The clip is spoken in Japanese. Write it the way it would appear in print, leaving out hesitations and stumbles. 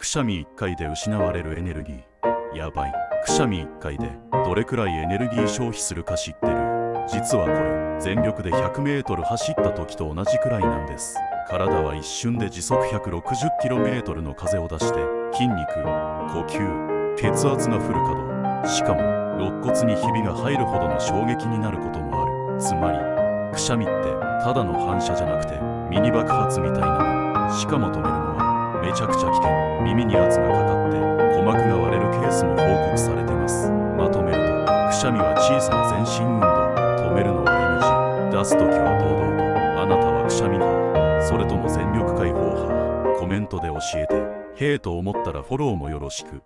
しゃみ1回で失われるエネルギー。やばい。くしゃみ1回でどれくらいエネルギー消費するか知ってる？実はこれ、全力で100メートル走った時と同じくらいなんです。体は一瞬で時速 160km の風を出して、筋肉、呼吸、血圧がフル稼働。しかも肋骨にひびが入るほどの衝撃になることもある。つまりくしゃみってただの反射じゃなくてミニ爆発みたいなの。しかも止めるのはめちゃくちゃ危険。耳に圧がかかって鼓膜が割れるケースも報告されてます。まとめると、くしゃみは小さな全身運動。止めるのは NG。 出すときは堂々と。あなたはくしゃみ派、それとも全力解放派？コメントで教えて。へえと思ったらフォローもよろしく。